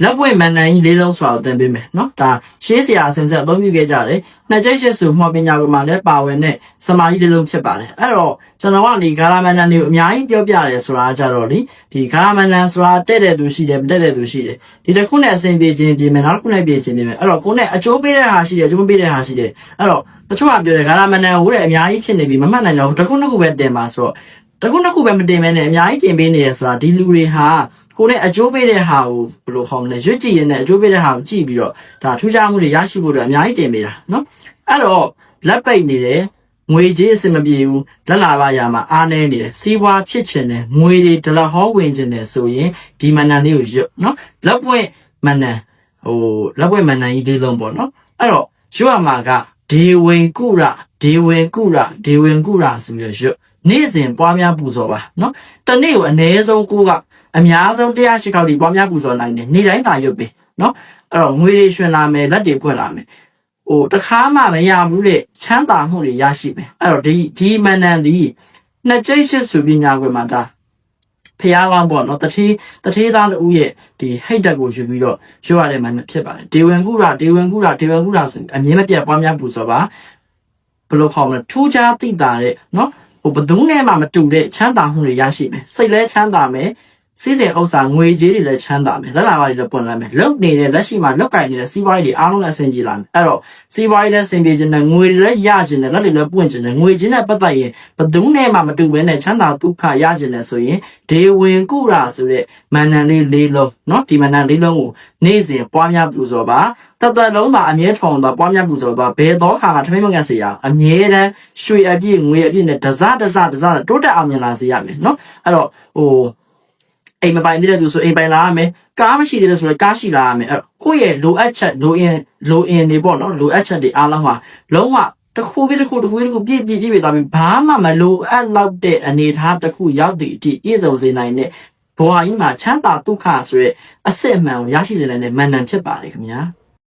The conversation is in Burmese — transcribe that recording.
လက်ပွင့်မန်နန်ကြီးလေးလုံးဆိုတာကိုသင်ပေးမယ်နော်ဒါရှေးဆရာအစဉ်ဆက်အသုံးပြုခဲ့ကြတယ်နှစ်ကျိတ်ရှစ်ဆိုမှော်ပညာကွယ်မှာလည်းပါဝင်တဲ့စမာကြီးလေးလုံးဖြစ်ပါတယ်အဲ့တော့ကျွန်တော်ကဒီဂါရာမန်နန်တွေကိုအများကြီးပြောပြတယ်ဆိုတာကြတော့လေဒီဂါရာမန်နန်ဆိုတာတဲ့တဲ့သူရှိတယ်မတဲ့တဲ့သူရှိတယ်ဒီတစ်ခုနဲ့အစဉ်ပြေခြင်းပြင်မယ်နောက်တစ်ခုနဲ့ပြေခြင်းပြင်မယ်အဲ့တော့ကိုယ်နဲ့အကျိုးပေးတဲ့ဟာရှိတယ်အကျိုးမပေးတဲ့ဟာရှိတယ်အဲ့တော့တချို့ကပြောတယ်ဂါရာမန်နန်ကိုတဲ့အများကြီးဖြစ်နေပြီမမှတ်နိုင်တော့တစ်ခုနှစ်ခုပဲတင်ပါဆိုတော့တစ်ခုနှစ်ခုပဲမတင်မဲနဲ့အများကြီးတင်ပေးနေရဆိုတာဒီလူတွေဟာကိုယ်နဲ့အကျိုးပေးတဲ့ဟာကိုဘယ်လိုခေါ်မလဲရွတ်ကြည့်ရတဲ့အကျိုးပေးတဲ့ဟာကိုကြည့်ပြီးတော့ဒါထူးခြားမှုတွေရရှိဖို့အတွက်အများကြီးတင်ပေးတာနော်အဲ့တော့လက်ပိတ်နေတယ်ငွေကြေးအစင်မပြေဘူးလက်လာပါရမှာအားနေနေတယ်စီးပွားဖြစ်ချင်တယ်ငွေတွေဒလဟောဝင်ချင်တယ်ဆိုရင်ဒီမန်နန်လေးကိုရွတ်နော်လက်ပွင့်မန်နန်လက်ပွင့်မန်နန်ကြီးလေးလုံးပေါ့နော်အဲ့တော့ရွတ်ရမှာကဒေဝင်ကုရဒေဝင်ကုရဒေဝင်ကုရဆိုပြီးရွတ်နေ့စဉ်ပွားများပူဇော်ပါနော်တနေ့ကိုအနည်းဆုံးကိုကအများဆုံး108ခေါက်ဒီပွားများပူဇော်နိုင်တယ်နေ့တိုင်းသာရွတ်ပေးနော်အဲ့တော့ငွေတွေရွှင်လာမယ်လက်တွေပွင့်လာမယ်တခါမှမရဘူးတဲ့ချမ်းသာမှုတွေရရှိမယ်အဲ့တော့ဒီမန္တန်ဒီနှစ်ကျိတ်ရှစ်စုပညာကွယ်မှာဒါဖျားလောင်းပေါ့နော်တထေးသားတူရဲ့ဒီဟိတ်တက်ကိုယူပြီးတော့ရွတ်ရတဲ့မန္တန်ဖြစ်ပါတယ်ဒေဝင်ကုရဒေဝင်ကုရဒေဝင်ကုရဆိုအမြင်မပြတ်ပွားများပူဇော်ပါဘယ်လိုခေါ်မလဲထူးခြားသိတာတဲ့နော်ဘယ်သူနဲ့မှမတူတဲ့ချမ်းသာမှုတွေရရှိမယ်စိတ်လဲချမ်းသာမယ်စီးစိမ်ဥစ္စာငွေကြေးတွေလည်းချမ်းသာမယ်လက်လာပါတွေလည်းပွင့်လာမယ်လုတ်နေတဲ့လက်ရှိမှာလုတ်ကင်နေတဲ့စီးပွားရေးတွေအားလုံးလည်းအဆင်ပြေလာမယ်အဲ့တော့စီးပွားရေးလည်းအဆင်ပြေခြင်းနဲ့ငွေတွေလည်းရခြင်းနဲ့လက်တွေလည်းပွင့်ခြင်းနဲ့ငွေချင်းနဲ့ပတ်သက်ရင်ဘယ်သူနဲ့မှမတူဘဲနဲ့ချမ်းသာဒုက္ခရခြင်းနဲ့ဆိုရင်ဒေဝင်ကုရာဆိုတဲ့မန္တန်လေးလုံးเนาะဒီမန္တန်လေးလုံးကိုနေ့စဉ်ပွားများပူဇော်ပါတသက်လုံးမှာအမြဲထုံသွားပွားများပူဇော်သွားဘယ်တော့ခါမှထမင်းမငတ်စေရအမြဲတမ်းရွှေအပြည့်ငွေအပြည့်နဲ့တစတိုးတက်အောင်မြင်လာစေရမယ်เนาะအဲ့တော့အိမ်မပိုင်တဲ့သူဆိုအိမ်ပိုင်လာရမယ်ကားမရှိတဲ့ဆိုတော့ကားရှိလာရမယ်အဲ့ကိုယ့်ရဲ့လိုအပ်ချက်လိုအင်တွေပေါ့နော်လိုအပ်ချက်တွေအားလုံးဟာလုံးဝတစ်ခုပြီးတစ်ခုပြည့်သွားပြီးဘာမှမလိုအပ်တော့တဲ့အနေအထားတစ်ခုရောက်သည့်အထိပြည့်စုံစေနိုင်တဲ့ဘဝကြီးမှာချမ်းသာဒုက္ခဆိုရဲအစစ်အမှန်ကိုရရှိစေနိုင်တဲ့မန္တန်ဖြစ်ပါတယ်ခင်ဗျာ